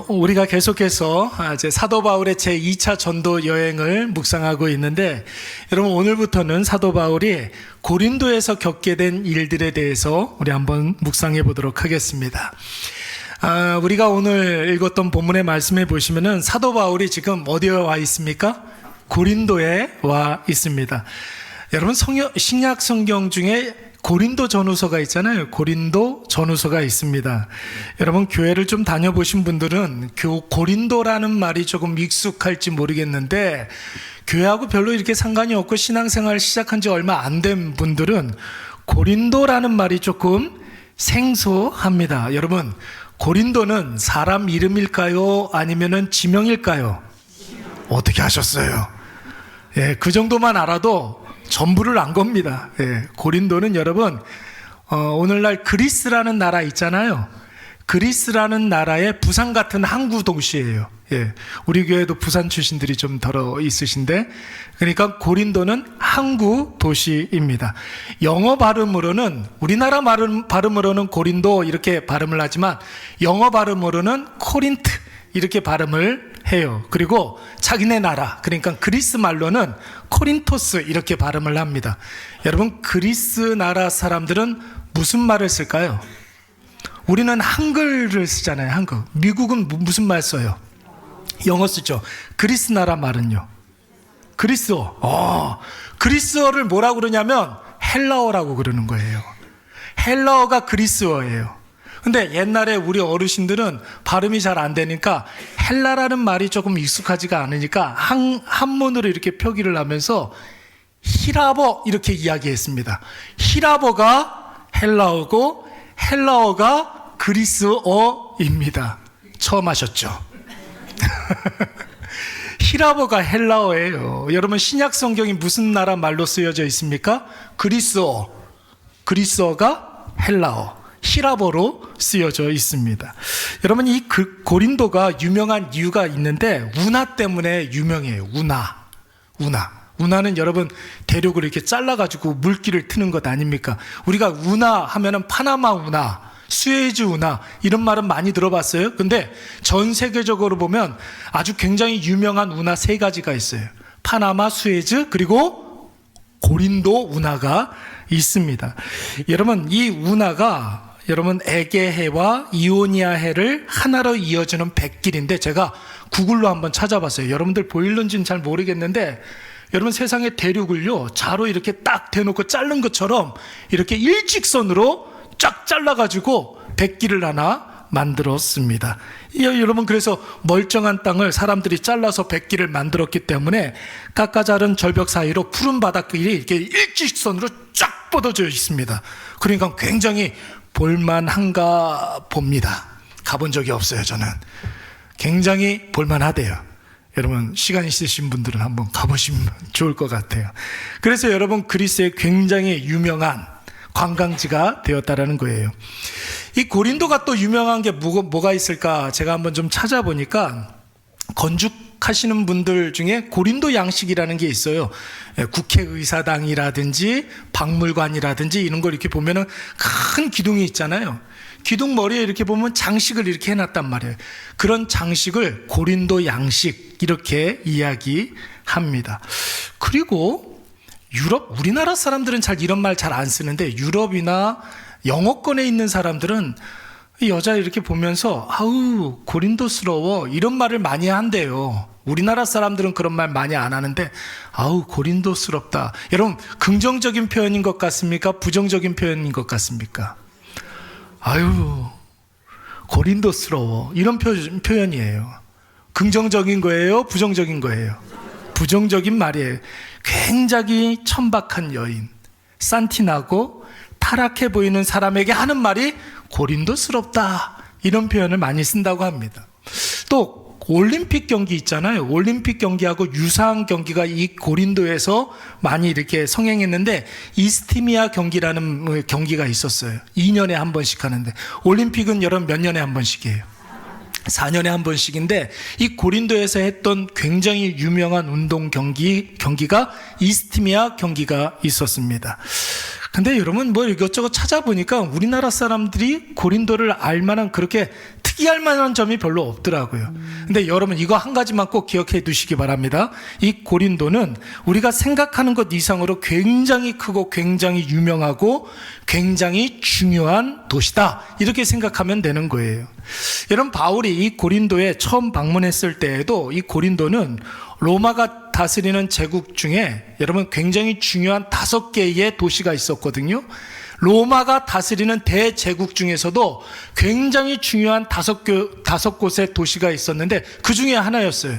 우리가 계속해서 이제 사도 바울의 제2차 전도 여행을 묵상하고 있는데, 여러분 오늘부터는 사도 바울이 고린도에서 겪게 된 일들에 대해서 우리 한번 묵상해 보도록 하겠습니다. 우리가 오늘 읽었던 본문의 말씀에 보시면은 사도 바울이 지금 어디에 와 있습니까? 고린도에 와 있습니다. 여러분 신약 성경 중에 고린도 전후서가 있잖아요. 고린도 전후서가 있습니다. 여러분 교회를 좀 다녀보신 분들은 고린도라는 말이 조금 익숙할지 모르겠는데, 교회하고 별로 이렇게 상관이 없고 신앙생활 시작한 지 얼마 안 된 분들은 고린도라는 말이 조금 생소합니다. 여러분, 고린도는 사람 이름일까요? 아니면은 지명일까요? 어떻게 하셨어요? 예, 그 정도만 알아도 전부를 안 겁니다. 예, 고린도는 여러분, 오늘날 그리스라는 나라 있잖아요. 그리스라는 나라의 부산 같은 항구 도시예요. 예, 우리 교회도 부산 출신들이 좀 덜어 있으신데, 그러니까 고린도는 항구 도시입니다. 영어 발음으로는, 우리나라 발음으로는 고린도 이렇게 발음을 하지만 영어 발음으로는 코린트 이렇게 발음을 해요. 그리고 자기네 나라, 그러니까 그리스 말로는 코린토스 이렇게 발음을 합니다. 여러분, 그리스 나라 사람들은 무슨 말을 쓸까요? 우리는 한글을 쓰잖아요. 한글. 미국은 무슨 말 써요? 영어 쓰죠. 그리스 나라 말은요? 그리스어. 그리스어를 뭐라고 그러냐면 헬라어라고 그러는 거예요. 헬라어가 그리스어예요. 근데 옛날에 우리 어르신들은 발음이 잘 안 되니까 헬라라는 말이 조금 익숙하지가 않으니까 한문으로 이렇게 표기를 하면서 히라버 이렇게 이야기했습니다. 히라버가 헬라어고 헬라어가 그리스어입니다. 처음 하셨죠? 히라버가 헬라어예요. 여러분, 신약 성경이 무슨 나라 말로 쓰여져 있습니까? 그리스어. 그리스어가 헬라어. 히라버로 쓰여져 있습니다. 여러분, 이 고린도가 유명한 이유가 있는데 운하 때문에 유명해요. 운하는 여러분 대륙을 이렇게 잘라가지고 물길을 트는 것 아닙니까? 우리가 운하 하면은 파나마 운하, 수에즈 운하 이런 말은 많이 들어봤어요. 근데 전 세계적으로 보면 아주 굉장히 유명한 운하 세 가지가 있어요. 파나마, 수에즈, 그리고 고린도 운하가 있습니다. 여러분, 이 운하가 여러분 에게해와 이오니아해를 하나로 이어주는 백길인데, 제가 구글로 한번 찾아봤어요. 여러분들 보일런지는 잘 모르겠는데, 여러분 세상의 대륙을요 자로 이렇게 딱 대놓고 자른 것처럼 이렇게 일직선으로 쫙 잘라가지고 백길을 하나 만들었습니다. 여러분, 그래서 멀쩡한 땅을 사람들이 잘라서 백길을 만들었기 때문에 깎아자른 절벽 사이로 푸른 바닷길이 이렇게 일직선으로 쫙 뻗어져 있습니다. 그러니까 굉장히 볼만한가 봅니다. 가본 적이 없어요. 저는 굉장히 볼만하대요. 여러분, 시간 있으신 분들은 한번 가보시면 좋을 것 같아요. 그래서 여러분, 그리스의 굉장히 유명한 관광지가 되었다라는 거예요. 이 고린도가 또 유명한 게 뭐가 있을까? 제가 한번 좀 찾아보니까 건축하시는 분들 중에 고린도 양식이라는 게 있어요. 국회의사당이라든지 박물관이라든지 이런 걸 이렇게 보면은 큰 기둥이 있잖아요. 기둥 머리에 이렇게 보면 장식을 이렇게 해놨단 말이에요. 그런 장식을 고린도 양식 이렇게 이야기합니다. 그리고 유럽, 우리나라 사람들은 잘 이런 말 잘 안 쓰는데, 유럽이나 영어권에 있는 사람들은 여자 이렇게 보면서 아우 고린도스러워 이런 말을 많이 한대요. 우리나라 사람들은 그런 말 많이 안 하는데 아우 고린도스럽다. 여러분, 긍정적인 표현인 것 같습니까? 부정적인 표현인 것 같습니까? 아유 고린도스러워 이런 표현이에요. 긍정적인 거예요? 부정적인 거예요? 부정적인 말이에요. 굉장히 천박한 여인, 산티나고 타락해 보이는 사람에게 하는 말이 고린도스럽다 이런 표현을 많이 쓴다고 합니다. 또 올림픽 경기 있잖아요. 올림픽 경기하고 유사한 경기가 이 고린도에서 많이 이렇게 성행했는데, 이스티미아 경기라는 경기가 있었어요. 2년에 한 번씩 하는데, 올림픽은 여러분 몇 년에 한 번씩이에요? 4년에 한 번씩인데, 이 고린도에서 했던 굉장히 유명한 운동 경기가 이스티미아 경기가 있었습니다. 근데 여러분 뭐 이것저것 찾아보니까 우리나라 사람들이 고린도를 알만한 그렇게 특이할 만한 점이 별로 없더라고요. 근데 여러분 이거 한 가지만 꼭 기억해 두시기 바랍니다. 이 고린도는 우리가 생각하는 것 이상으로 굉장히 크고 굉장히 유명하고 굉장히 중요한 도시다, 이렇게 생각하면 되는 거예요. 여러분 바울이 이 고린도에 처음 방문했을 때에도 이 고린도는 로마가 다스리는 제국 중에 여러분 굉장히 중요한 5개의 도시가 있었거든요. 로마가 다스리는 대제국 중에서도 굉장히 중요한 5곳의 도시가 있었는데 그 중에 하나였어요.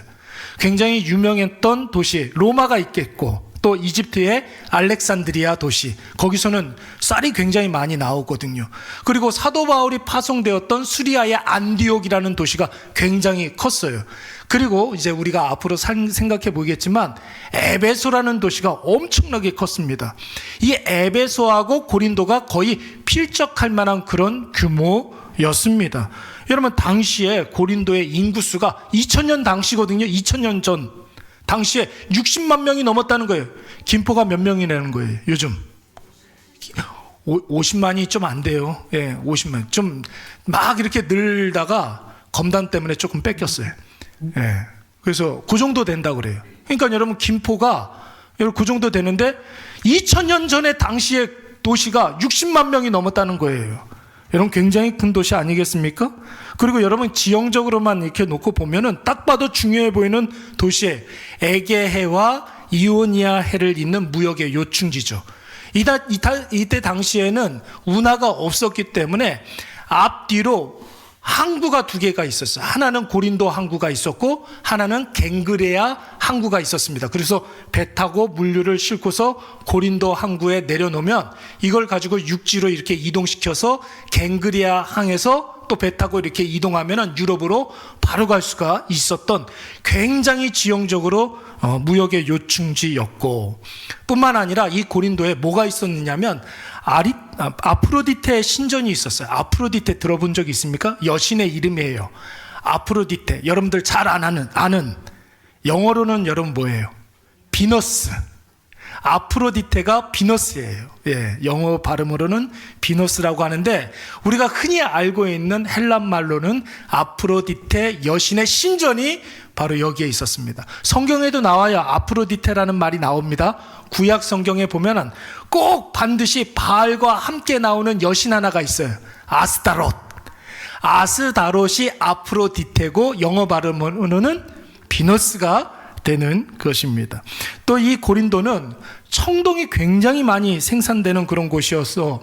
굉장히 유명했던 도시, 로마가 있겠고 또 이집트의 알렉산드리아 도시, 거기서는 쌀이 굉장히 많이 나오거든요. 그리고 사도 바울이 파송되었던 수리아의 안디옥이라는 도시가 굉장히 컸어요. 그리고 이제 우리가 앞으로 생각해 보겠지만 에베소라는 도시가 엄청나게 컸습니다. 이 에베소하고 고린도가 거의 필적할 만한 그런 규모였습니다. 여러분 당시에 고린도의 인구수가 2000년 당시거든요. 2000년 전 당시에 60만 명이 넘었다는 거예요. 김포가 몇 명이라는 거예요 요즘? 50만이 좀 안 돼요. 예, 50만. 좀 막 이렇게 늘다가 검단 때문에 조금 뺏겼어요. 예. 그래서 그 정도 된다고 그래요. 그러니까 여러분 김포가 그 정도 되는데 2000년 전에 당시에 도시가 60만 명이 넘었다는 거예요. 여러분 굉장히 큰 도시 아니겠습니까? 그리고 여러분 지형적으로만 이렇게 놓고 보면은 딱 봐도 중요해 보이는 도시에 에게해와 이오니아 해를 잇는 무역의 요충지죠. 이때 당시에는 운하가 없었기 때문에 앞뒤로 항구가 2개가 있었어요. 하나는 고린도 항구가 있었고 하나는 갱그레아 항구가 있었습니다. 그래서 배 타고 물류를 싣고서 고린도 항구에 내려놓으면 이걸 가지고 육지로 이렇게 이동시켜서 갱그레아 항에서 또 배 타고 이렇게 이동하면 유럽으로 바로 갈 수가 있었던 굉장히 지형적으로 무역의 요충지였고, 뿐만 아니라 이 고린도에 뭐가 있었느냐면 아프로디테 신전이 있었어요. 아프로디테 들어본 적 있습니까? 여신의 이름이에요. 아프로디테. 여러분들 잘 아는 영어로는 여러분 뭐예요? 비너스. 아프로디테가 비너스예요. 예, 영어 발음으로는 비너스라고 하는데 우리가 흔히 알고 있는 헬란 말로는 아프로디테 여신의 신전이 바로 여기에 있었습니다. 성경에도 나와요. 아프로디테라는 말이 나옵니다. 구약 성경에 보면은 꼭 반드시 바알과 함께 나오는 여신 하나가 있어요. 아스타롯. 아스다롯이 아프로디테고 영어 발음으로는 비너스가 되는 것입니다. 또 이 고린도는 청동이 굉장히 많이 생산되는 그런 곳이어서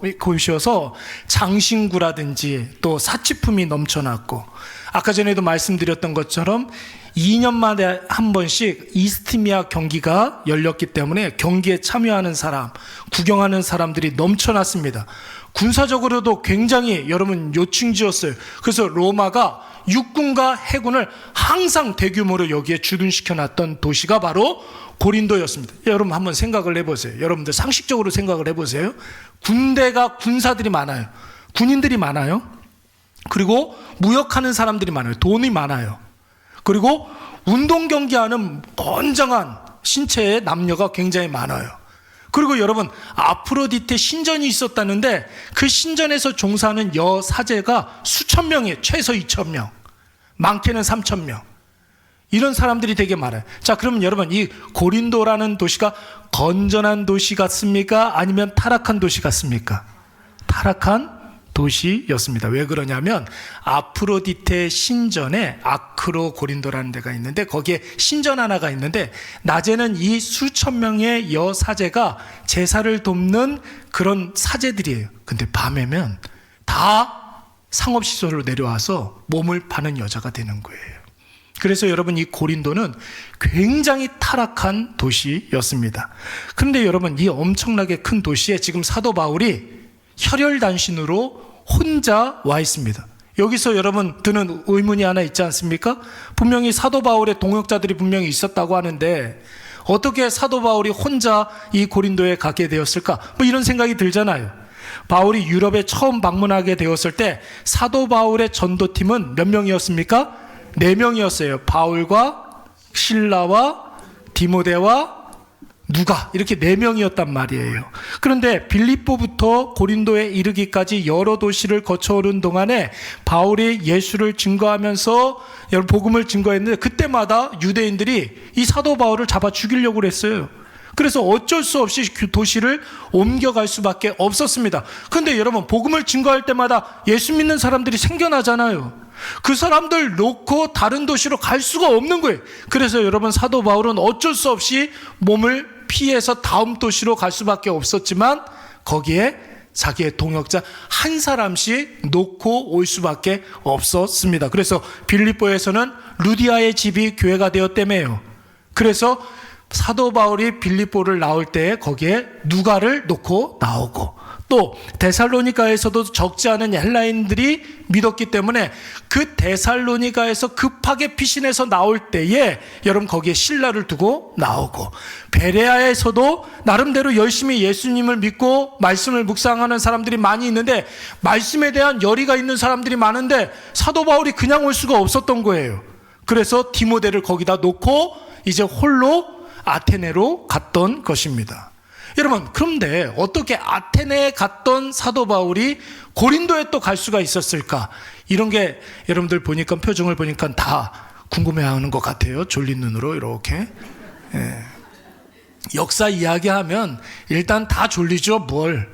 장신구라든지 또 사치품이 넘쳐났고, 아까 전에도 말씀드렸던 것처럼 2년 만에 한 번씩 이스티미아 경기가 열렸기 때문에 경기에 참여하는 사람, 구경하는 사람들이 넘쳐났습니다. 군사적으로도 굉장히 여러분 요충지였어요. 그래서 로마가 육군과 해군을 항상 대규모로 여기에 주둔시켜 놨던 도시가 바로 고린도였습니다. 여러분 한번 생각을 해보세요. 여러분들 상식적으로 생각을 해보세요. 군사들이 많아요. 군인들이 많아요. 그리고 무역하는 사람들이 많아요. 돈이 많아요. 그리고 운동 경기하는 건장한 신체의 남녀가 굉장히 많아요. 그리고 여러분 아프로디테 신전이 있었다는데 그 신전에서 종사하는 여사제가 수천 명이에요. 최소 2,000명, 많게는 3,000명. 이런 사람들이 되게 많아요. 자, 그러면 여러분 이 고린도라는 도시가 건전한 도시 같습니까? 아니면 타락한 도시 같습니까? 타락한 도시였습니다. 왜 그러냐면 아프로디테 신전에 아크로 고린도라는 데가 있는데 거기에 신전 하나가 있는데 낮에는 이 수천 명의 여사제가 제사를 돕는 그런 사제들이에요. 근데 밤에면 다 상업시설로 내려와서 몸을 파는 여자가 되는 거예요. 그래서 여러분 이 고린도는 굉장히 타락한 도시였습니다. 그런데 여러분 이 엄청나게 큰 도시에 지금 사도 바울이 혈혈단신으로 혼자 와 있습니다. 여기서 여러분 드는 의문이 하나 있지 않습니까? 분명히 사도 바울의 동역자들이 분명히 있었다고 하는데 어떻게 사도 바울이 혼자 이 고린도에 가게 되었을까? 뭐 이런 생각이 들잖아요. 바울이 유럽에 처음 방문하게 되었을 때 사도 바울의 전도팀은 몇 명이었습니까? 4명이었어요. 바울과 실라와 디모데와 누가 이렇게 4명이었단 말이에요. 그런데 빌립보부터 고린도에 이르기까지 여러 도시를 거쳐오는 동안에 바울이 예수를 증거하면서 여러분 복음을 증거했는데 그때마다 유대인들이 이 사도 바울을 잡아 죽이려고 그랬어요. 그래서 어쩔 수 없이 그 도시를 옮겨갈 수밖에 없었습니다. 그런데 여러분 복음을 증거할 때마다 예수 믿는 사람들이 생겨나잖아요. 그 사람들 놓고 다른 도시로 갈 수가 없는 거예요. 그래서 여러분 사도 바울은 어쩔 수 없이 몸을 피해서 다음 도시로 갈 수밖에 없었지만 거기에 자기의 동역자 한 사람씩 놓고 올 수밖에 없었습니다. 그래서 빌립보에서는 루디아의 집이 교회가 되었다며요. 그래서 사도 바울이 빌립보를 나올 때 거기에 누가를 놓고 나오고, 또 데살로니가에서도 적지 않은 헬라인들이 믿었기 때문에 그 데살로니가에서 급하게 피신해서 나올 때에 여러분 거기에 신라를 두고 나오고, 베레아에서도 나름대로 열심히 예수님을 믿고 말씀을 묵상하는 사람들이 많이 있는데 말씀에 대한 열의가 있는 사람들이 많은데 사도 바울이 그냥 올 수가 없었던 거예요. 그래서 디모데를 거기다 놓고 이제 홀로 아테네로 갔던 것입니다. 여러분, 그런데 어떻게 아테네에 갔던 사도 바울이 고린도에 또 갈 수가 있었을까? 이런 게 여러분들 보니까 표정을 보니까 다 궁금해하는 것 같아요. 졸린 눈으로 이렇게. 역사 이야기하면 일단 다 졸리죠, 뭘.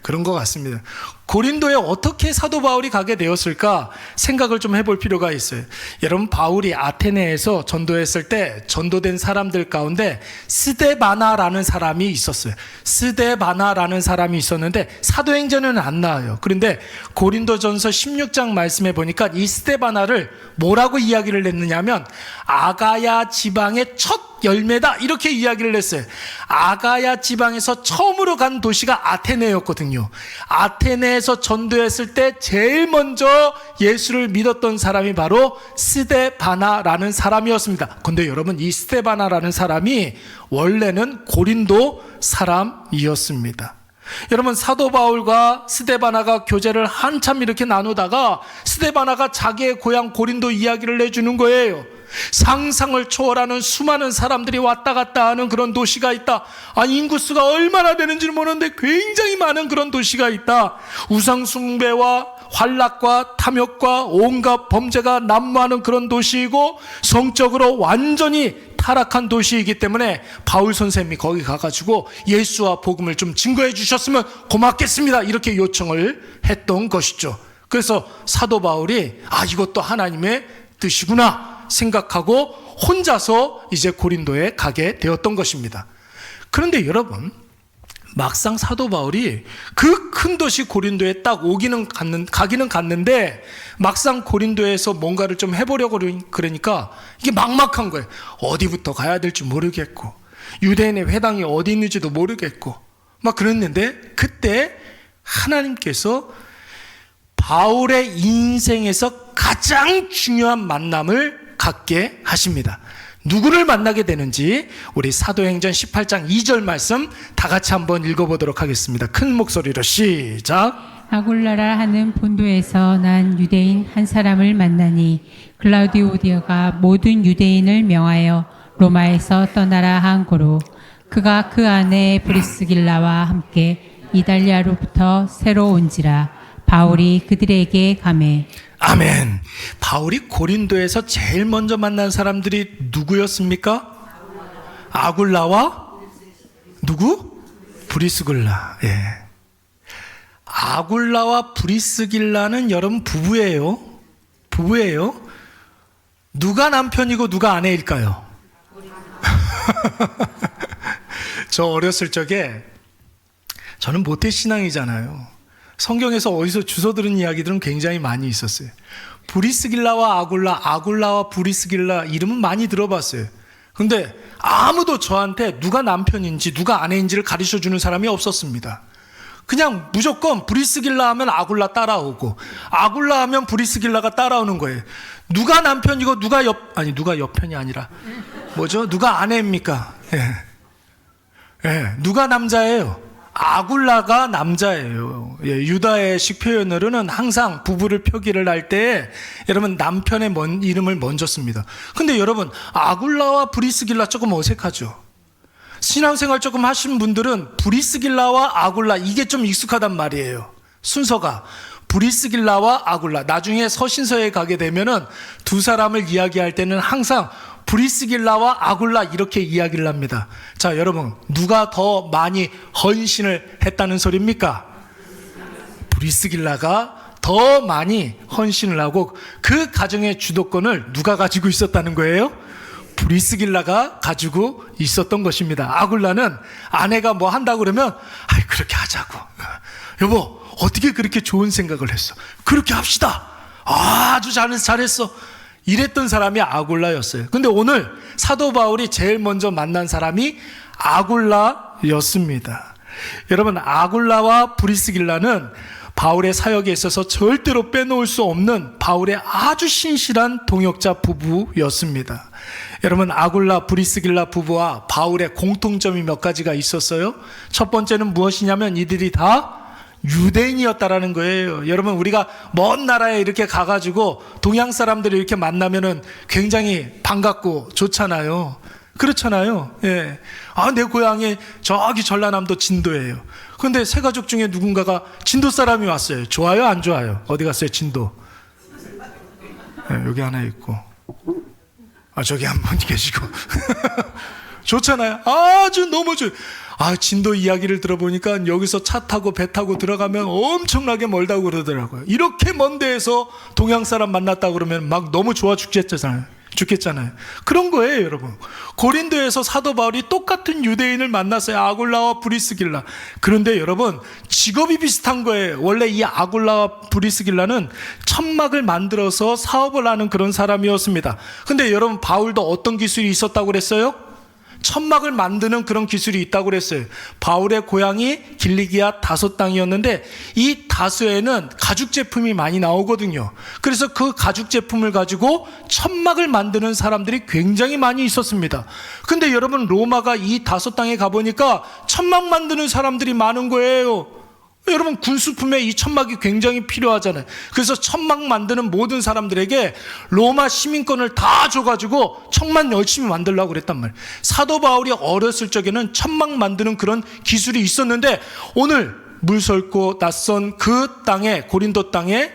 그런 것 같습니다. 고린도에 어떻게 사도 바울이 가게 되었을까 생각을 좀 해볼 필요가 있어요. 여러분, 바울이 아테네에서 전도했을 때 전도된 사람들 가운데 스데바나라는 사람이 있었어요. 스데바나라는 사람이 있었는데 사도행전에는 안 나와요. 그런데 고린도전서 16장 말씀에 보니까 이 스데바나를 뭐라고 이야기를 했느냐면 아가야 지방의 첫 열매다 이렇게 이야기를 했어요. 아가야 지방에서 처음으로 간 도시가 아테네였거든요. 아테네에서 전도했을 때 제일 먼저 예수를 믿었던 사람이 바로 스데바나라는 사람이었습니다. 그런데 여러분, 이 스데바나라는 사람이 원래는 고린도 사람이었습니다. 여러분, 사도 바울과 스데바나가 교제를 한참 이렇게 나누다가 스데바나가 자기의 고향 고린도 이야기를 해주는 거예요. 상상을 초월하는 수많은 사람들이 왔다 갔다 하는 그런 도시가 있다. 아니, 인구수가 얼마나 되는지는 모르는데 굉장히 많은 그런 도시가 있다. 우상 숭배와 환락과 탐욕과 온갖 범죄가 난무하는 그런 도시이고 성적으로 완전히 타락한 도시이기 때문에 바울 선생님이 거기 가가지고 예수와 복음을 좀 증거해 주셨으면 고맙겠습니다, 이렇게 요청을 했던 것이죠. 그래서 사도 바울이 이것도 하나님의 뜻이구나 생각하고 혼자서 이제 고린도에 가게 되었던 것입니다. 그런데 여러분, 막상 사도 바울이 그 큰 도시 고린도에 딱 가기는 갔는데 막상 고린도에서 뭔가를 좀 해보려고 그러니까 이게 막막한 거예요. 어디부터 가야 될지 모르겠고 유대인의 회당이 어디 있는지도 모르겠고 막 그랬는데 그때 하나님께서 바울의 인생에서 가장 중요한 만남을 갖게 하십니다. 누구를 만나게 되는지 우리 사도행전 18장 2절 말씀 다 같이 한번 읽어보도록 하겠습니다. 큰 목소리로 시작. 아굴라라 하는 본도에서 난 유대인 한 사람을 만나니 글라우디오디아가 모든 유대인을 명하여 로마에서 떠나라 한 고로 그가 그 안에 브리스길라와 함께 이달리아로부터 새로 온지라 바울이 그들에게 가매. 아멘. 바울이 고린도에서 제일 먼저 만난 사람들이 누구였습니까? 아굴라와 누구? 브리스길라. 아굴라와 브리스길라는 여러분 부부예요. 부부예요. 누가 남편이고 누가 아내일까요? 저 어렸을 적에 저는 모태신앙이잖아요. 성경에서 어디서 주워 들은 이야기들은 굉장히 많이 있었어요. 브리스길라와 아굴라와 브리스길라 이름은 많이 들어봤어요. 근데 아무도 저한테 누가 남편인지 누가 아내인지를 가르쳐주는 사람이 없었습니다. 그냥 무조건 브리스길라 하면 아굴라 따라오고 아굴라 하면 브리스길라가 따라오는 거예요. 누가 남편이고 누가 옆편이 아니라 뭐죠? 누가 아내입니까? 누가 남자예요? 아굴라가 남자예요. 유다의식 표현으로는 항상 부부를 표기를 할 때 여러분 남편의 이름을 먼저 씁니다. 근데 여러분 아굴라와 브리스길라 조금 어색하죠? 신앙생활 조금 하신 분들은 브리스길라와 아굴라 이게 좀 익숙하단 말이에요. 순서가 브리스길라와 아굴라. 나중에 서신서에 가게 되면은 두 사람을 이야기할 때는 항상 브리스길라와 아굴라 이렇게 이야기를 합니다. 자, 여러분, 누가 더 많이 헌신을 했다는 소리입니까? 브리스길라가 더 많이 헌신을 하고 그 가정의 주도권을 누가 가지고 있었다는 거예요? 브리스길라가 가지고 있었던 것입니다. 아굴라는 아내가 뭐 한다고 그러면 아이 그렇게 하자고. 여보 어떻게 그렇게 좋은 생각을 했어? 그렇게 합시다. 아주 잘했어. 이랬던 사람이 아굴라였어요. 근데 오늘 사도 바울이 제일 먼저 만난 사람이 아굴라였습니다. 여러분, 아굴라와 브리스길라는 바울의 사역에 있어서 절대로 빼놓을 수 없는 바울의 아주 신실한 동역자 부부였습니다. 여러분, 아굴라 브리스길라 부부와 바울의 공통점이 몇 가지가 있었어요. 첫 번째는 무엇이냐면 이들이 다 유대인이었다라는 거예요. 여러분, 우리가 먼 나라에 이렇게 가가지고 동양 사람들이 이렇게 만나면은 굉장히 반갑고 좋잖아요. 그렇잖아요. 예. 아, 내 고향이 저기 전라남도 진도예요. 근데 세 가족 중에 누군가가 진도 사람이 왔어요. 좋아요, 안 좋아요? 어디 갔어요, 진도? 예, 여기 하나 있고. 아, 저기 한 분 계시고. 좋잖아요. 아주 너무 좋아요. 아, 진도 이야기를 들어보니까 여기서 차 타고 배 타고 들어가면 엄청나게 멀다고 그러더라고요. 이렇게 먼 데에서 동양 사람 만났다 그러면 막 너무 좋아 죽겠잖아요. 그런 거예요, 여러분. 고린도에서 사도 바울이 똑같은 유대인을 만났어요. 아굴라와 브리스길라. 그런데 여러분, 직업이 비슷한 거예요. 원래 이 아굴라와 브리스길라는 천막을 만들어서 사업을 하는 그런 사람이었습니다. 근데 여러분, 바울도 어떤 기술이 있었다고 그랬어요? 천막을 만드는 그런 기술이 있다고 그랬어요. 바울의 고향이 길리기아 다소 땅이었는데 이 다소에는 가죽 제품이 많이 나오거든요. 그래서 그 가죽 제품을 가지고 천막을 만드는 사람들이 굉장히 많이 있었습니다. 근데 여러분, 로마가 이 다소 땅에 가보니까 천막 만드는 사람들이 많은 거예요. 여러분, 군수품에 이 천막이 굉장히 필요하잖아요. 그래서 천막 만드는 모든 사람들에게 로마 시민권을 다 줘가지고 천막 열심히 만들려고 그랬단 말이에요. 사도 바울이 어렸을 적에는 천막 만드는 그런 기술이 있었는데 오늘 물설고 낯선 그 땅에, 고린도 땅에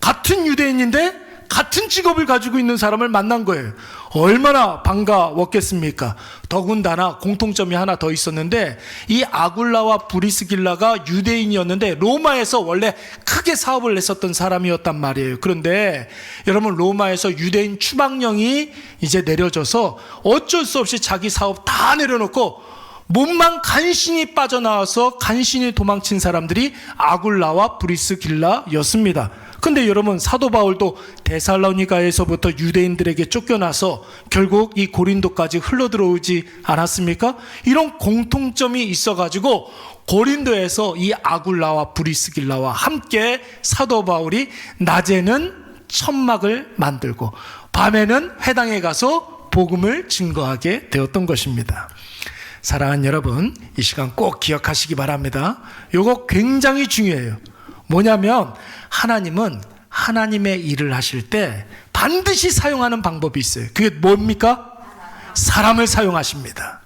같은 유대인인데 같은 직업을 가지고 있는 사람을 만난 거예요. 얼마나 반가웠겠습니까? 더군다나 공통점이 하나 더 있었는데 이 아굴라와 브리스길라가 유대인이었는데 로마에서 원래 크게 사업을 했었던 사람이었단 말이에요. 그런데 여러분, 로마에서 유대인 추방령이 이제 내려져서 어쩔 수 없이 자기 사업 다 내려놓고 몸만 간신히 빠져나와서 간신히 도망친 사람들이 아굴라와 브리스길라였습니다. 근데 여러분, 사도 바울도 데살로니가에서부터 유대인들에게 쫓겨나서 결국 이 고린도까지 흘러들어오지 않았습니까? 이런 공통점이 있어가지고 고린도에서 이 아굴라와 브리스길라와 함께 사도 바울이 낮에는 천막을 만들고 밤에는 회당에 가서 복음을 증거하게 되었던 것입니다. 사랑하는 여러분, 이 시간 꼭 기억하시기 바랍니다. 이거 굉장히 중요해요. 뭐냐면 하나님은 하나님의 일을 하실 때 반드시 사용하는 방법이 있어요. 그게 뭡니까? 사람을 사용하십니다.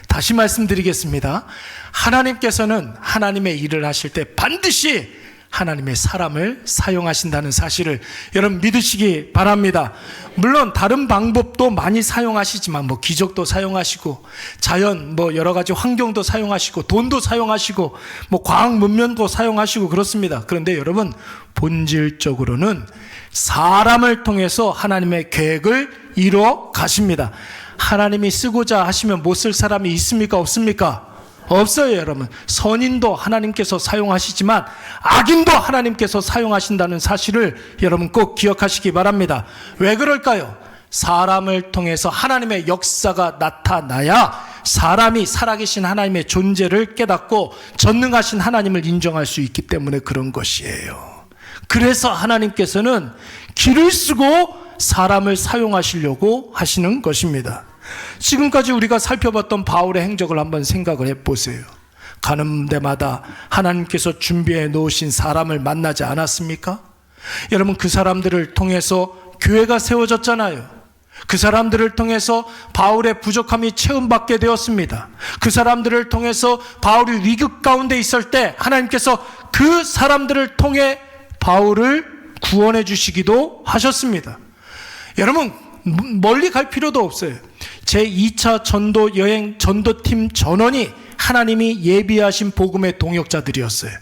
다시 말씀드리겠습니다. 하나님께서는 하나님의 일을 하실 때 반드시 하나님의 사람을 사용하신다는 사실을 여러분 믿으시기 바랍니다. 물론 다른 방법도 많이 사용하시지만 뭐 기적도 사용하시고 자연 뭐 여러 가지 환경도 사용하시고 돈도 사용하시고 뭐 과학 문명도 사용하시고 그렇습니다. 그런데 여러분, 본질적으로는 사람을 통해서 하나님의 계획을 이루어 가십니다. 하나님이 쓰고자 하시면 못 쓸 사람이 있습니까? 없습니까? 없어요, 여러분. 선인도 하나님께서 사용하시지만 악인도 하나님께서 사용하신다는 사실을 여러분 꼭 기억하시기 바랍니다. 왜 그럴까요? 사람을 통해서 하나님의 역사가 나타나야 사람이 살아계신 하나님의 존재를 깨닫고 전능하신 하나님을 인정할 수 있기 때문에 그런 것이에요. 그래서 하나님께서는 길을 쓰고 사람을 사용하시려고 하시는 것입니다. 지금까지 우리가 살펴봤던 바울의 행적을 한번 생각을 해보세요. 가는 데마다 하나님께서 준비해 놓으신 사람을 만나지 않았습니까? 여러분, 그 사람들을 통해서 교회가 세워졌잖아요. 그 사람들을 통해서 바울의 부족함이 채움받게 되었습니다. 그 사람들을 통해서 바울이 위기 가운데 있을 때 하나님께서 그 사람들을 통해 바울을 구원해 주시기도 하셨습니다. 여러분, 멀리 갈 필요도 없어요. 제2차 전도 여행 전도팀 전원이 하나님이 예비하신 복음의 동역자들이었어요.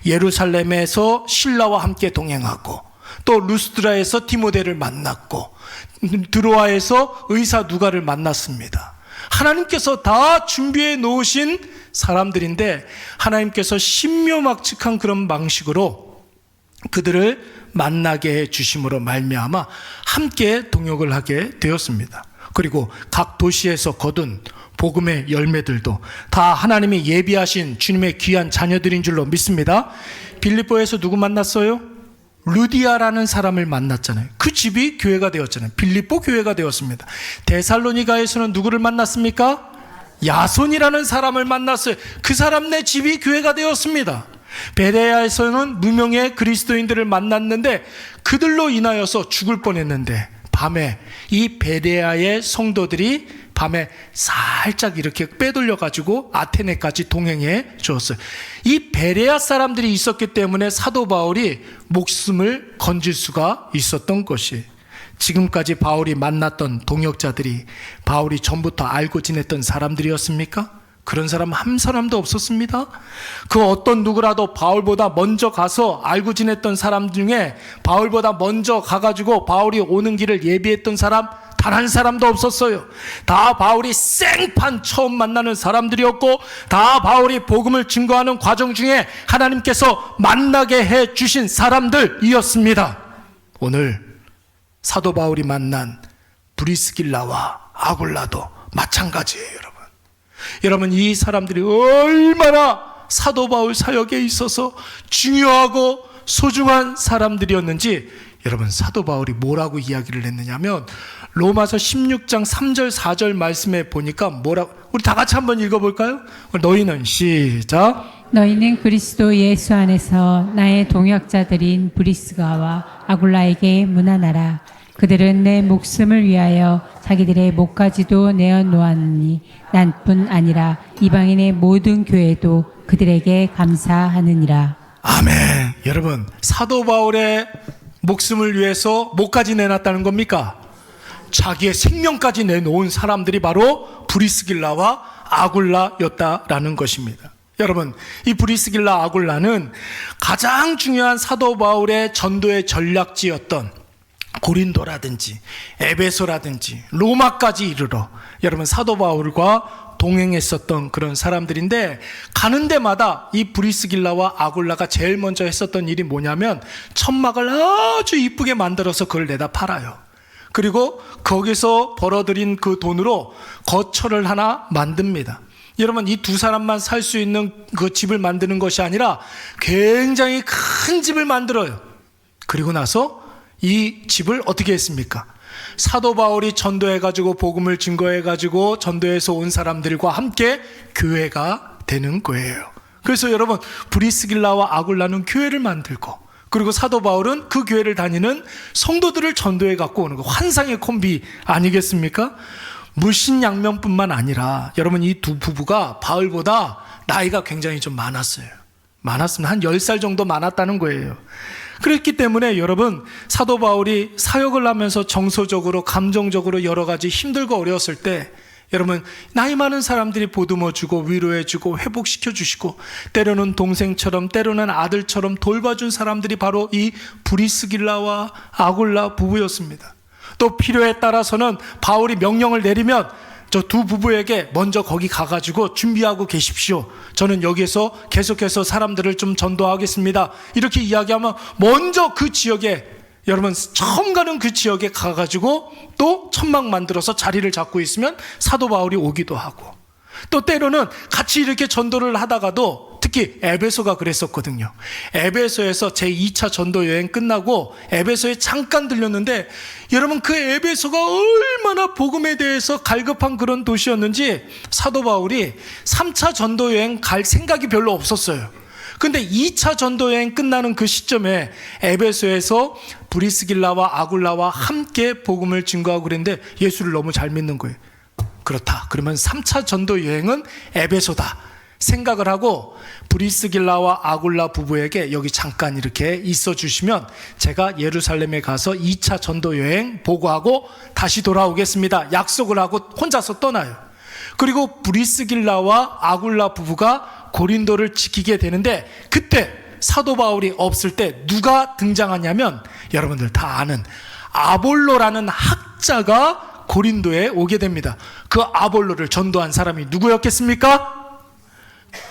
예루살렘에서 신라와 함께 동행하고, 또 루스드라에서 디모데를 만났고, 드로아에서 의사 누가를 만났습니다. 하나님께서 다 준비해 놓으신 사람들인데 하나님께서 신묘막측한 그런 방식으로 그들을 만나게 해 주심으로 말미암아 함께 동역을 하게 되었습니다. 그리고 각 도시에서 거둔 복음의 열매들도 다 하나님이 예비하신 주님의 귀한 자녀들인 줄로 믿습니다. 빌립보에서 누구 만났어요? 루디아라는 사람을 만났잖아요. 그 집이 교회가 되었잖아요. 빌립보 교회가 되었습니다. 데살로니가에서는 누구를 만났습니까? 야손이라는 사람을 만났어요. 그 사람 네 집이 교회가 되었습니다. 베레아에서는 무명의 그리스도인들을 만났는데 그들로 인하여서 죽을 뻔했는데 밤에 이 베레아의 성도들이 밤에 살짝 이렇게 빼돌려 가지고 아테네까지 동행해 주었어요. 이 베레아 사람들이 있었기 때문에 사도 바울이 목숨을 건질 수가 있었던 것이, 지금까지 바울이 만났던 동역자들이 바울이 전부터 알고 지냈던 사람들이었습니까? 그런 사람 한 사람도 없었습니다. 그 어떤 누구라도 바울보다 먼저 가서 알고 지냈던 사람 중에 바울보다 먼저 가가지고 바울이 오는 길을 예비했던 사람 단 한 사람도 없었어요. 다 바울이 생판 처음 만나는 사람들이었고, 다 바울이 복음을 증거하는 과정 중에 하나님께서 만나게 해 주신 사람들이었습니다. 오늘 사도 바울이 만난 브리스길라와 아굴라도 마찬가지예요. 여러분, 이 사람들이 얼마나 사도 바울 사역에 있어서 중요하고 소중한 사람들이었는지, 여러분, 사도 바울이 뭐라고 이야기를 했느냐면 로마서 16장 3절 4절 말씀에 보니까 뭐라고, 우리 다 같이 한번 읽어볼까요? 너희는 시작. 너희는 그리스도 예수 안에서 나의 동역자들인 브리스가와 아굴라에게 문안하라. 그들은 내 목숨을 위하여 자기들의 목까지도 내어 놓았으니 난뿐 아니라 이방인의 모든 교회도 그들에게 감사하느니라. 아멘. 여러분, 사도 바울의 목숨을 위해서 목까지 내놨다는 겁니까? 자기의 생명까지 내놓은 사람들이 바로 브리스길라와 아굴라였다라는 것입니다. 여러분, 이 브리스길라 아굴라는 가장 중요한 사도 바울의 전도의 전략지였던 고린도라든지 에베소라든지 로마까지 이르러 여러분 사도 바울과 동행했었던 그런 사람들인데, 가는 데마다 이 브리스길라와 아굴라가 제일 먼저 했었던 일이 뭐냐면 천막을 아주 이쁘게 만들어서 그걸 내다 팔아요. 그리고 거기서 벌어들인 그 돈으로 거처를 하나 만듭니다. 여러분, 이 두 사람만 살 수 있는 그 집을 만드는 것이 아니라 굉장히 큰 집을 만들어요. 그리고 나서 이 집을 어떻게 했습니까? 사도 바울이 전도해가지고 복음을 증거해가지고 전도해서 온 사람들과 함께 교회가 되는 거예요. 그래서 여러분, 브리스길라와 아굴라는 교회를 만들고, 그리고 사도 바울은 그 교회를 다니는 성도들을 전도해 갖고 오는 거, 환상의 콤비 아니겠습니까? 물신양면뿐만 아니라 여러분, 이 두 부부가 바울보다 나이가 굉장히 좀 많았어요. 많았으면 한 10살 정도 많았다는 거예요. 그랬기 때문에 여러분, 사도 바울이 사역을 하면서 정서적으로 감정적으로 여러 가지 힘들고 어려웠을 때 여러분, 나이 많은 사람들이 보듬어주고 위로해주고 회복시켜주시고 때로는 동생처럼 때로는 아들처럼 돌봐준 사람들이 바로 이 브리스길라와 아굴라 부부였습니다. 또 필요에 따라서는 바울이 명령을 내리면 저 두 부부에게 먼저 거기 가가지고 준비하고 계십시오. 저는 여기서 계속해서 사람들을 좀 전도하겠습니다. 이렇게 이야기하면 먼저 그 지역에, 여러분 처음 가는 그 지역에 가가지고 또 천막 만들어서 자리를 잡고 있으면 사도 바울이 오기도 하고, 또 때로는 같이 이렇게 전도를 하다가도, 특히 에베소가 그랬었거든요. 에베소에서 제2차 전도 여행 끝나고 에베소에 잠깐 들렸는데, 여러분 그 에베소가 얼마나 복음에 대해서 갈급한 그런 도시였는지 사도 바울이 3차 전도 여행 갈 생각이 별로 없었어요. 근데 2차 전도 여행 끝나는 그 시점에 에베소에서 브리스길라와 아굴라와 함께 복음을 증거하고 그랬는데 예수를 너무 잘 믿는 거예요. 그렇다. 그러면 3차 전도 여행은 에베소다 생각을 하고 브리스길라와 아굴라 부부에게 여기 잠깐 이렇게 있어 주시면 제가 예루살렘에 가서 2차 전도 여행 보고하고 다시 돌아오겠습니다. 약속을 하고 혼자서 떠나요. 그리고 브리스길라와 아굴라 부부가 고린도를 지키게 되는데 그때 사도 바울이 없을 때 누가 등장하냐면 여러분들 다 아는 아볼로라는 학자가 고린도에 오게 됩니다. 그 아볼로를 전도한 사람이 누구였겠습니까?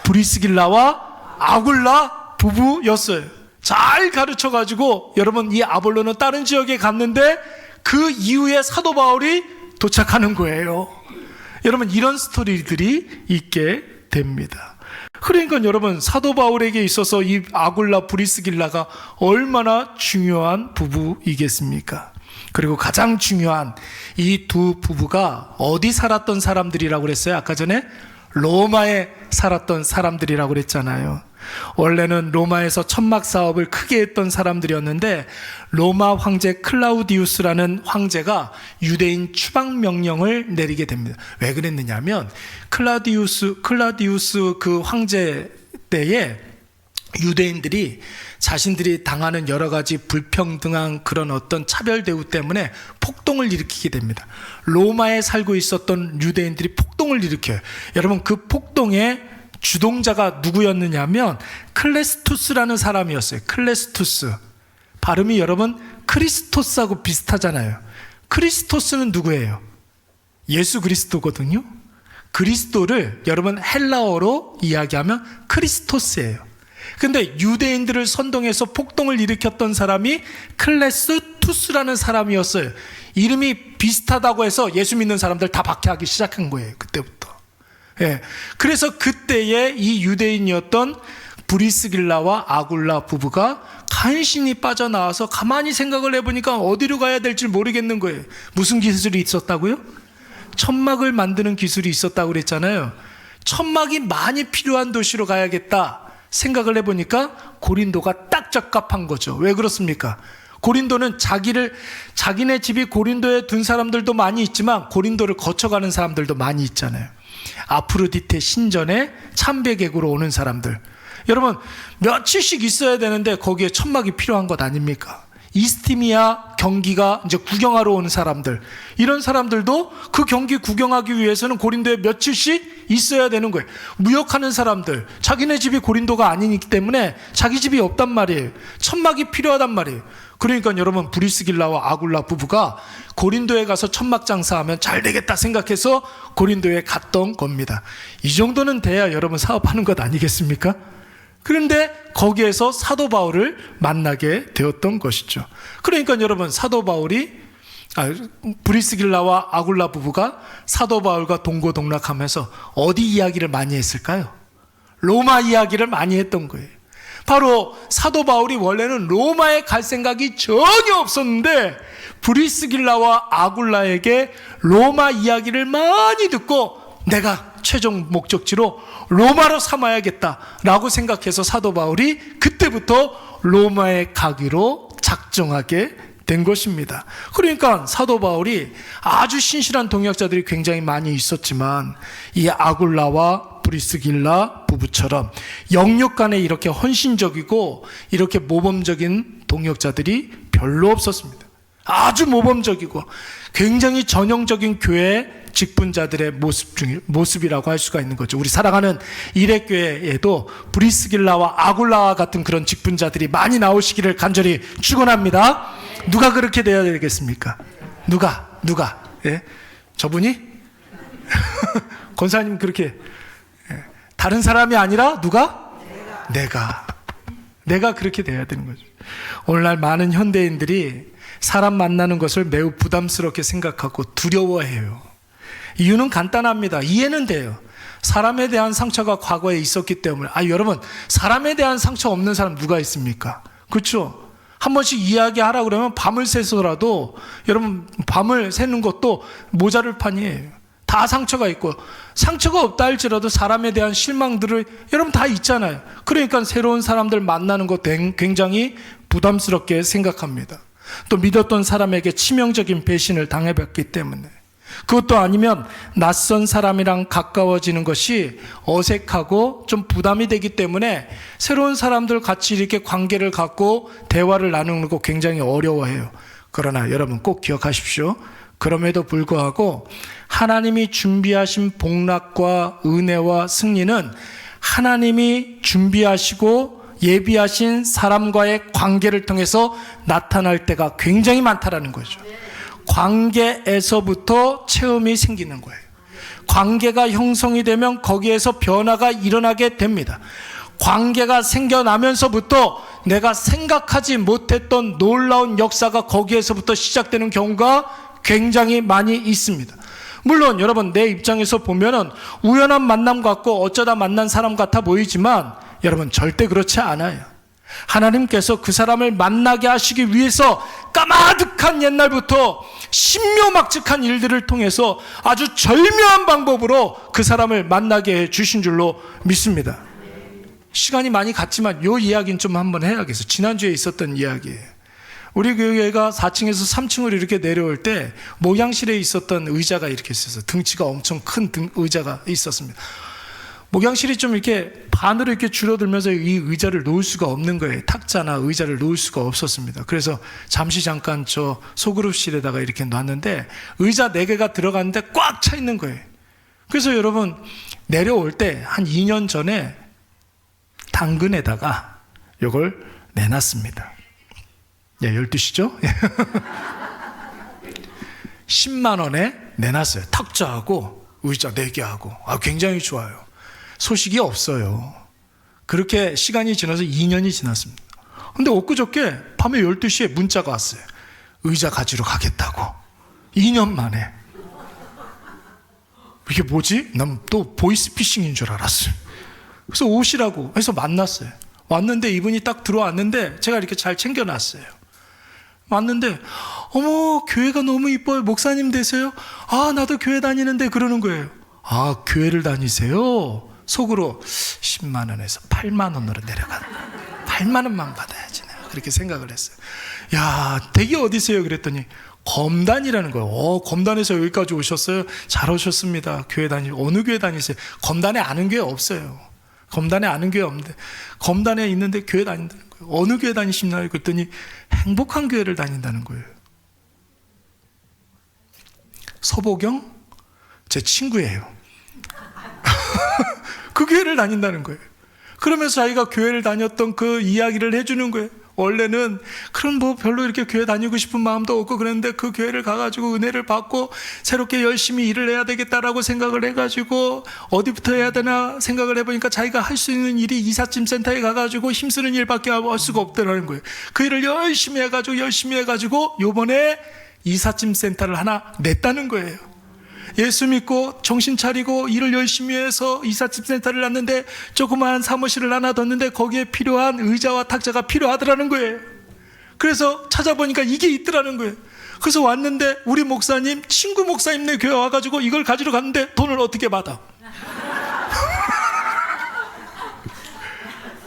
브리스길라와 아굴라 부부였어요. 잘 가르쳐가지고 여러분 이 아볼로는 다른 지역에 갔는데 그 이후에 사도 바울이 도착하는 거예요. 여러분 이런 스토리들이 있게 됩니다. 그러니까 여러분 사도 바울에게 있어서 이 아굴라 브리스길라가 얼마나 중요한 부부이겠습니까? 그리고 가장 중요한 이 두 부부가 어디 살았던 사람들이라고 그랬어요? 아까 전에 로마에 살았던 사람들이라고 그랬잖아요. 원래는 로마에서 천막 사업을 크게 했던 사람들이었는데 로마 황제 클라우디우스라는 황제가 유대인 추방 명령을 내리게 됩니다. 왜 그랬느냐면 클라우디우스 그 황제 때에 유대인들이 자신들이 당하는 여러 가지 불평등한 그런 어떤 차별 대우 때문에 폭동을 일으키게 됩니다. 로마에 살고 있었던 유대인들이 폭동을 일으켜요. 여러분 그 폭동의 주동자가 누구였느냐면 클레스투스라는 사람이었어요. 클레스투스. 발음이 여러분 크리스토스하고 비슷하잖아요. 크리스토스는 누구예요? 예수 그리스도거든요. 그리스도를 여러분 헬라어로 이야기하면 크리스토스예요. 근데 유대인들을 선동해서 폭동을 일으켰던 사람이 클레스투스라는 사람이었어요. 이름이 비슷하다고 해서 예수 믿는 사람들 다 박해하기 시작한 거예요. 그때부터. 예. 그래서 그때에 이 유대인이었던 브리스길라와 아굴라 부부가 간신히 빠져나와서 가만히 생각을 해보니까 어디로 가야 될지 모르겠는 거예요. 무슨 기술이 있었다고요? 천막을 만드는 기술이 있었다고 그랬잖아요. 천막이 많이 필요한 도시로 가야겠다 생각을 해보니까 고린도가 딱 적합한 거죠. 왜 그렇습니까? 고린도는 자기네 집이 고린도에 둔 사람들도 많이 있지만 고린도를 거쳐가는 사람들도 많이 있잖아요. 아프로디테 신전에 참배객으로 오는 사람들. 여러분 며칠씩 있어야 되는데 거기에 천막이 필요한 것 아닙니까? 이스티미아 경기가 이제 구경하러 오는 사람들, 이런 사람들도 그 경기 구경하기 위해서는 고린도에 며칠씩 있어야 되는 거예요. 무역하는 사람들, 자기네 집이 고린도가 아니기 때문에 자기 집이 없단 말이에요. 천막이 필요하단 말이에요. 그러니까 여러분 브리스길라와 아굴라 부부가 고린도에 가서 천막 장사하면 잘 되겠다 생각해서 고린도에 갔던 겁니다. 이 정도는 돼야 여러분 사업하는 것 아니겠습니까? 그런데 거기에서 사도 바울을 만나게 되었던 것이죠. 그러니까 여러분 브리스길라와 아굴라 부부가 사도 바울과 동고동락하면서 어디 이야기를 많이 했을까요? 로마 이야기를 많이 했던 거예요. 바로 사도 바울이 원래는 로마에 갈 생각이 전혀 없었는데 브리스길라와 아굴라에게 로마 이야기를 많이 듣고 내가 최종 목적지로 로마로 삼아야겠다라고 생각해서 사도 바울이 그때부터 로마에 가기로 작정하게 된 것입니다. 그러니까 사도 바울이 아주 신실한 동역자들이 굉장히 많이 있었지만 이 아굴라와 브리스길라 부부처럼 영역 간에 이렇게 헌신적이고 이렇게 모범적인 동역자들이 별로 없었습니다. 아주 모범적이고 굉장히 전형적인 교회 직분자들의 모습이라고 할 수가 있는 거죠. 우리 사랑하는 일회교회에도 브리스길라와 아굴라와 같은 그런 직분자들이 많이 나오시기를 간절히 축원합니다. 누가 그렇게 돼야 되겠습니까? 누가? 예? 저분이? 권사님 그렇게 다른 사람이 아니라 누가? 내가 그렇게 돼야 되는 거죠. 오늘날 많은 현대인들이 사람 만나는 것을 매우 부담스럽게 생각하고 두려워해요. 이유는 간단합니다. 이해는 돼요. 사람에 대한 상처가 과거에 있었기 때문에. 여러분 사람에 대한 상처 없는 사람 누가 있습니까? 그렇죠? 한 번씩 이야기하라 그러면 밤을 새서라도 여러분 밤을 새는 것도 모자랄 판이에요. 다 상처가 있고, 상처가 없다 할지라도 사람에 대한 실망들을 여러분 다 있잖아요. 그러니까 새로운 사람들 만나는 거 굉장히 부담스럽게 생각합니다. 또 믿었던 사람에게 치명적인 배신을 당해봤기 때문에, 그것도 아니면 낯선 사람이랑 가까워지는 것이 어색하고 좀 부담이 되기 때문에 새로운 사람들 같이 이렇게 관계를 갖고 대화를 나누는 거 굉장히 어려워해요. 그러나 여러분 꼭 기억하십시오. 그럼에도 불구하고 하나님이 준비하신 복락과 은혜와 승리는 하나님이 준비하시고 예비하신 사람과의 관계를 통해서 나타날 때가 굉장히 많다라는 거죠. 관계에서부터 체험이 생기는 거예요. 관계가 형성이 되면 거기에서 변화가 일어나게 됩니다. 관계가 생겨나면서부터 내가 생각하지 못했던 놀라운 역사가 거기에서부터 시작되는 경우가 굉장히 많이 있습니다. 물론 여러분 내 입장에서 보면은 우연한 만남 같고 어쩌다 만난 사람 같아 보이지만 여러분 절대 그렇지 않아요. 하나님께서 그 사람을 만나게 하시기 위해서 까마득한 옛날부터 신묘막측한 일들을 통해서 아주 절묘한 방법으로 그 사람을 만나게 해 주신 줄로 믿습니다. 시간이 많이 갔지만 이 이야기는 좀 한번 해야겠어요. 지난주에 있었던 이야기예요. 우리 교회가 4층에서 3층으로 이렇게 내려올 때 목양실에 있었던 의자가 이렇게 있었어요. 등치가 엄청 큰 의자가 있었습니다. 목양실이 좀 이렇게 반으로 이렇게 줄어들면서 이 의자를 놓을 수가 없는 거예요. 탁자나 의자를 놓을 수가 없었습니다. 그래서 잠깐 저 소그룹실에다가 이렇게 놨는데 의자 4개가 들어갔는데 꽉 차 있는 거예요. 그래서 여러분 내려올 때 한 2년 전에 당근에다가 이걸 내놨습니다. 예, 12시죠? 10만 원에 내놨어요. 탁자하고 의자 4개하고. 굉장히 좋아요. 소식이 없어요. 그렇게 시간이 지나서 2년이 지났습니다. 근데 엊그저께 밤에 12시에 문자가 왔어요. 의자 가지러 가겠다고. 2년 만에. 이게 뭐지? 난 또 보이스피싱인 줄 알았어요. 그래서 오시라고 해서 만났어요. 왔는데 이분이 딱 들어왔는데 제가 이렇게 잘 챙겨놨어요. 왔는데 어머 교회가 너무 이뻐요. 목사님 되세요? 나도 교회 다니는데 그러는 거예요. 교회를 다니세요? 속으로 10만 원에서 8만 원으로 내려간다. 8만 원만 받아야지 내가 그렇게 생각을 했어요. 야 댁이 어디세요? 그랬더니 검단이라는 거예요. 검단에서 여기까지 오셨어요? 잘 오셨습니다. 교회 어느 교회 다니세요? 검단에 아는 교회 없어요. 검단에 아는 교회 없는데 검단에 있는데 교회 다닌다는 거예요. 어느 교회 다니시나요? 그랬더니 행복한 교회를 다닌다는 거예요. 서보경? 제 친구예요. 그 교회를 다닌다는 거예요. 그러면서 자기가 교회를 다녔던 그 이야기를 해주는 거예요. 원래는 그런 별로 이렇게 교회 다니고 싶은 마음도 없고 그랬는데 그 교회를 가가지고 은혜를 받고 새롭게 열심히 일을 해야 되겠다라고 생각을 해가지고 어디부터 해야 되나 생각을 해보니까 자기가 할 수 있는 일이 이삿짐 센터에 가가지고 힘쓰는 일밖에 할 수가 없다는 거예요. 그 일을 열심히 해가지고 요번에 이삿짐 센터를 하나 냈다는 거예요. 예수 믿고 정신 차리고 일을 열심히 해서 이삿짐 센터를 놨는데 조그마한 사무실을 하나 뒀는데 거기에 필요한 의자와 탁자가 필요하더라는 거예요. 그래서 찾아보니까 이게 있더라는 거예요. 그래서 왔는데 우리 목사님 친구 목사님네 교회 와가지고 이걸 가지러 갔는데 돈을 어떻게 받아?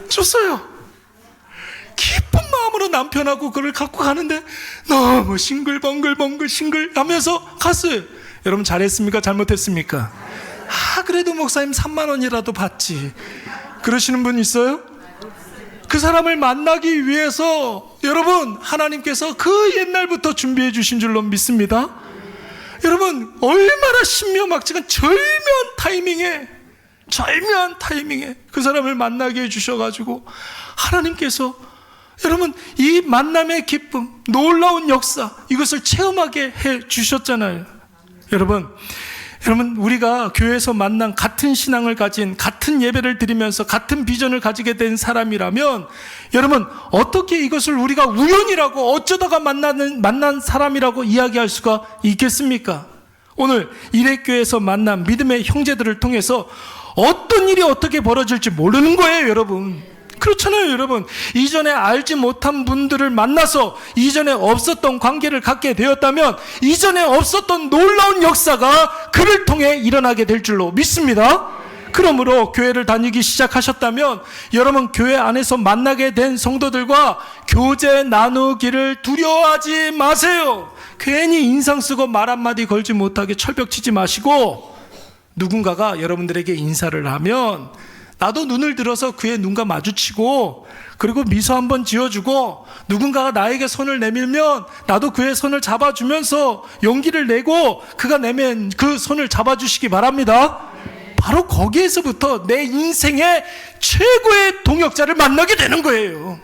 줬어요. 기쁜 마음으로 남편하고 그걸 갖고 가는데 너무 싱글벙글벙글 싱글하면서 갔어요. 여러분 잘했습니까? 잘못했습니까? 그래도 목사님 3만 원이라도 받지. 그러시는 분 있어요? 그 사람을 만나기 위해서 여러분 하나님께서 그 옛날부터 준비해 주신 줄로 믿습니다. 여러분 얼마나 신묘막측한 절묘한 타이밍에 그 사람을 만나게 해주셔가지고 하나님께서 여러분 이 만남의 기쁨, 놀라운 역사 이것을 체험하게 해주셨잖아요. 여러분 우리가 교회에서 만난 같은 신앙을 가진 같은 예배를 드리면서 같은 비전을 가지게 된 사람이라면 여러분 어떻게 이것을 우리가 우연이라고 어쩌다가 만난 사람이라고 이야기할 수가 있겠습니까? 오늘 일회교회에서 만난 믿음의 형제들을 통해서 어떤 일이 어떻게 벌어질지 모르는 거예요. 여러분 그렇잖아요, 여러분. 이전에 알지 못한 분들을 만나서 이전에 없었던 관계를 갖게 되었다면 이전에 없었던 놀라운 역사가 그를 통해 일어나게 될 줄로 믿습니다. 그러므로 교회를 다니기 시작하셨다면 여러분 교회 안에서 만나게 된 성도들과 교제 나누기를 두려워하지 마세요. 괜히 인상 쓰고 말 한마디 걸지 못하게 철벽 치지 마시고, 누군가가 여러분들에게 인사를 하면 나도 눈을 들어서 그의 눈과 마주치고, 그리고 미소 한번 지어주고, 누군가가 나에게 손을 내밀면 나도 그의 손을 잡아주면서 용기를 내고 그가 내면 그 손을 잡아주시기 바랍니다. 바로 거기에서부터 내 인생의 최고의 동역자를 만나게 되는 거예요.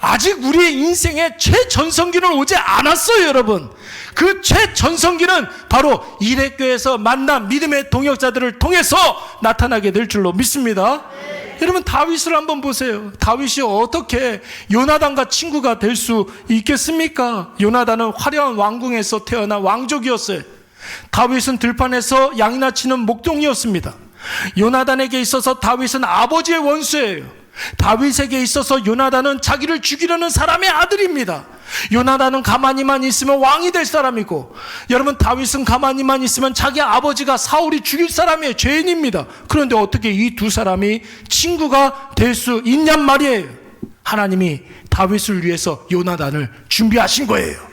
아직 우리의 인생의 최전성기는 오지 않았어요, 여러분. 그 최전성기는 바로 이레교에서 만난 믿음의 동역자들을 통해서 나타나게 될 줄로 믿습니다. 여러분, 다윗을 한번 보세요. 다윗이 어떻게 요나단과 친구가 될 수 있겠습니까? 요나단은 화려한 왕궁에서 태어난 왕족이었어요. 다윗은 들판에서 양이나 치는 목동이었습니다. 요나단에게 있어서 다윗은 아버지의 원수예요. 다윗에게 있어서 요나단은 자기를 죽이려는 사람의 아들입니다. 요나단은 가만히만 있으면 왕이 될 사람이고, 여러분 다윗은 가만히만 있으면 자기 아버지가 사울이 죽일 사람의 죄인입니다. 그런데 어떻게 이 두 사람이 친구가 될 수 있냔 말이에요. 하나님이 다윗을 위해서 요나단을 준비하신 거예요.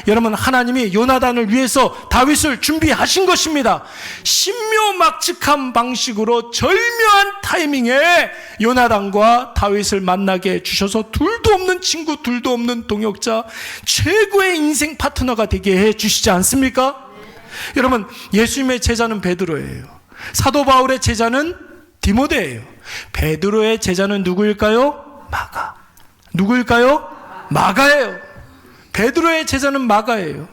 여러분, 하나님이 요나단을 위해서 다윗을 준비하신 것입니다. 신묘막측한 방식으로 절묘한 타이밍에 요나단과 다윗을 만나게 해주셔서 둘도 없는 친구, 둘도 없는 동역자, 최고의 인생 파트너가 되게 해주시지 않습니까? 여러분, 예수님의 제자는 베드로예요. 사도 바울의 제자는 디모데예요. 베드로의 제자는 누구일까요? 마가. 누구일까요? 마가예요. 베드로의 제자는 마가예요.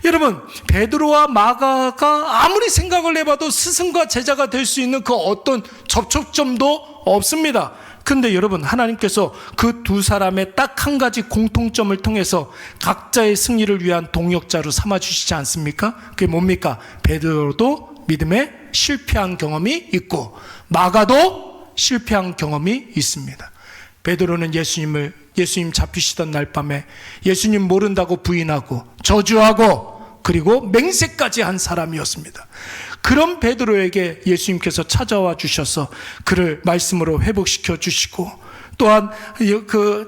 여러분, 베드로와 마가가 아무리 생각을 해봐도 스승과 제자가 될 수 있는 그 어떤 접촉점도 없습니다. 근데 여러분, 하나님께서 그 두 사람의 딱 한 가지 공통점을 통해서 각자의 승리를 위한 동역자로 삼아주시지 않습니까? 그게 뭡니까? 베드로도 믿음에 실패한 경험이 있고 마가도 실패한 경험이 있습니다. 베드로는 예수님 잡히시던 날 밤에 예수님 모른다고 부인하고 저주하고 그리고 맹세까지 한 사람이었습니다. 그런 베드로에게 예수님께서 찾아와 주셔서 그를 말씀으로 회복시켜 주시고, 또한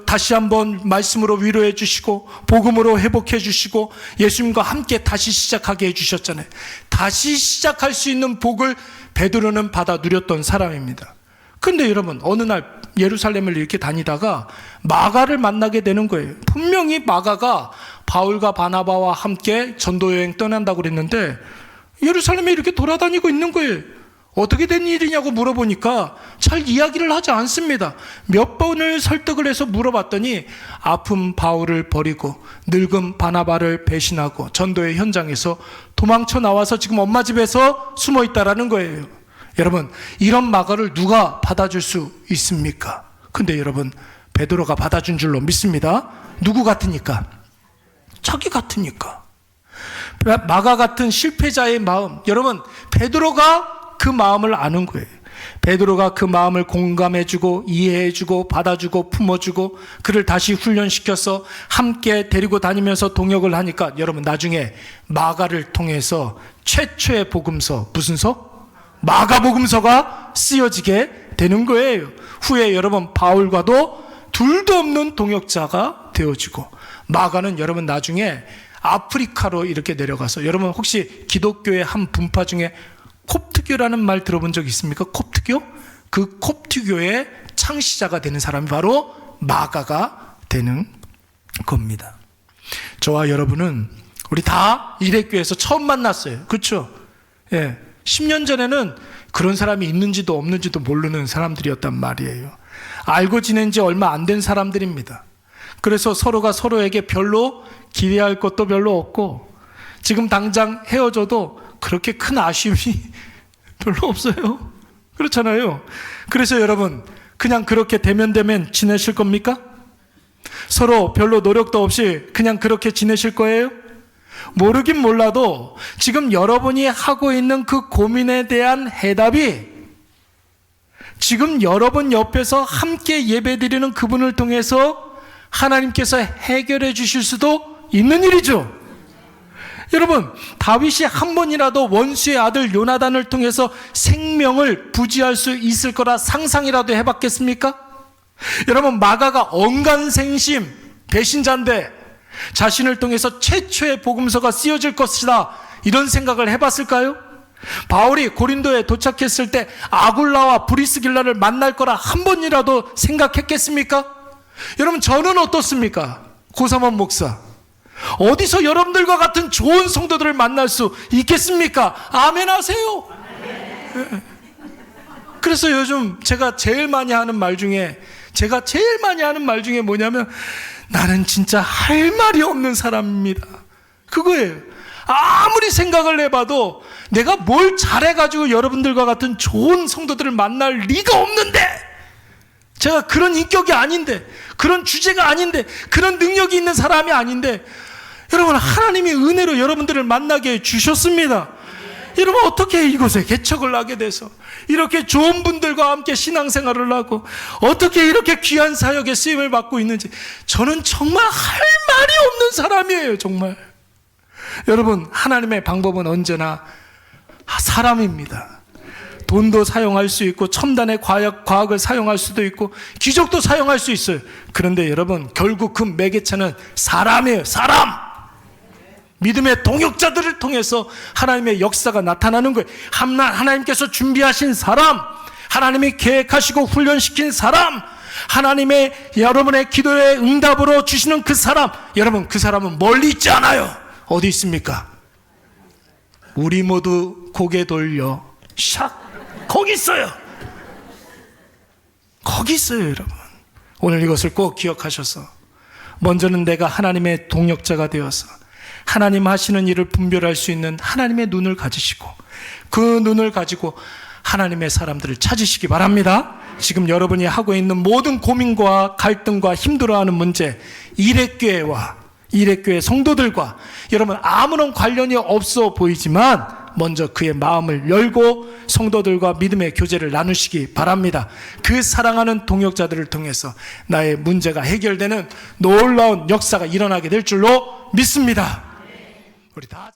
다시 한번 말씀으로 위로해 주시고 복음으로 회복해 주시고 예수님과 함께 다시 시작하게 해 주셨잖아요. 다시 시작할 수 있는 복을 베드로는 받아 누렸던 사람입니다. 근데 여러분, 어느 날 예루살렘을 이렇게 다니다가 마가를 만나게 되는 거예요. 분명히 마가가 바울과 바나바와 함께 전도여행 떠난다고 그랬는데 예루살렘에 이렇게 돌아다니고 있는 거예요. 어떻게 된 일이냐고 물어보니까 잘 이야기를 하지 않습니다. 몇 번을 설득을 해서 물어봤더니 아픈 바울을 버리고 늙은 바나바를 배신하고 전도의 현장에서 도망쳐 나와서 지금 엄마 집에서 숨어 있다라는 거예요. 여러분, 이런 마가를 누가 받아줄 수 있습니까? 근데 여러분, 베드로가 받아준 줄로 믿습니다. 누구 같으니까? 자기 같으니까. 마가 같은 실패자의 마음, 여러분, 베드로가 그 마음을 아는 거예요. 베드로가 그 마음을 공감해주고 이해해주고 받아주고 품어주고 그를 다시 훈련시켜서 함께 데리고 다니면서 동역을 하니까 여러분, 나중에 마가를 통해서 최초의 복음서, 무슨 서? 마가복음서가 쓰여지게 되는 거예요. 후에 여러분, 바울과도 둘도 없는 동역자가 되어지고, 마가는 여러분 나중에 아프리카로 이렇게 내려가서, 여러분 혹시 기독교의 한 분파 중에 콥트교라는 말 들어본 적 있습니까? 콥트교? 그 콥트교의 창시자가 되는 사람이 바로 마가가 되는 겁니다. 저와 여러분은 우리 다 이레교에서 처음 만났어요. 그렇죠? 예. 10년 전에는 그런 사람이 있는지도 없는지도 모르는 사람들이었단 말이에요. 알고 지낸 지 얼마 안 된 사람들입니다. 그래서 서로가 서로에게 별로 기대할 것도 별로 없고, 지금 당장 헤어져도 그렇게 큰 아쉬움이 별로 없어요. 그렇잖아요. 그래서 여러분, 그냥 그렇게 대면대면 지내실 겁니까? 서로 별로 노력도 없이 그냥 그렇게 지내실 거예요? 모르긴 몰라도 지금 여러분이 하고 있는 그 고민에 대한 해답이 지금 여러분 옆에서 함께 예배드리는 그분을 통해서 하나님께서 해결해 주실 수도 있는 일이죠. 여러분, 다윗이 한 번이라도 원수의 아들 요나단을 통해서 생명을 부지할 수 있을 거라 상상이라도 해봤겠습니까? 여러분, 마가가 언간생심 배신자인데 자신을 통해서 최초의 복음서가 쓰여질 것이다, 이런 생각을 해봤을까요? 바울이 고린도에 도착했을 때 아굴라와 브리스길라를 만날 거라 한 번이라도 생각했겠습니까? 여러분, 저는 어떻습니까? 고삼원 목사, 어디서 여러분들과 같은 좋은 성도들을 만날 수 있겠습니까? 아멘 하세요. 그래서 요즘 제가 제일 많이 하는 말 중에 뭐냐면, 나는 진짜 할 말이 없는 사람입니다. 그거예요. 아무리 생각을 해봐도 내가 뭘 잘해가지고 여러분들과 같은 좋은 성도들을 만날 리가 없는데, 제가 그런 인격이 아닌데, 그런 주제가 아닌데, 그런 능력이 있는 사람이 아닌데, 여러분, 하나님이 은혜로 여러분들을 만나게 해주셨습니다. 여러분, 어떻게 이곳에 개척을 하게 돼서 이렇게 좋은 분들과 함께 신앙생활을 하고 어떻게 이렇게 귀한 사역에 쓰임을 받고 있는지, 저는 정말 할 말이 없는 사람이에요. 정말. 여러분, 하나님의 방법은 언제나 사람입니다. 돈도 사용할 수 있고 첨단의 과학을 사용할 수도 있고 기적도 사용할 수 있어요. 그런데 여러분, 결국 그 매개체는 사람이에요. 사람. 믿음의 동역자들을 통해서 하나님의 역사가 나타나는 거예요. 하나님께서 준비하신 사람, 하나님이 계획하시고 훈련시킨 사람, 하나님의 여러분의 기도의 응답으로 주시는 그 사람, 여러분, 그 사람은 멀리 있지 않아요. 어디 있습니까? 우리 모두 고개 돌려 샥, 거기 있어요. 거기 있어요. 여러분, 오늘 이것을 꼭 기억하셔서, 먼저는 내가 하나님의 동역자가 되어서 하나님 하시는 일을 분별할 수 있는 하나님의 눈을 가지시고, 그 눈을 가지고 하나님의 사람들을 찾으시기 바랍니다. 지금 여러분이 하고 있는 모든 고민과 갈등과 힘들어하는 문제, 이레교회 성도들과 여러분 아무런 관련이 없어 보이지만 먼저 그의 마음을 열고 성도들과 믿음의 교제를 나누시기 바랍니다. 그 사랑하는 동역자들을 통해서 나의 문제가 해결되는 놀라운 역사가 일어나게 될 줄로 믿습니다. 우리 다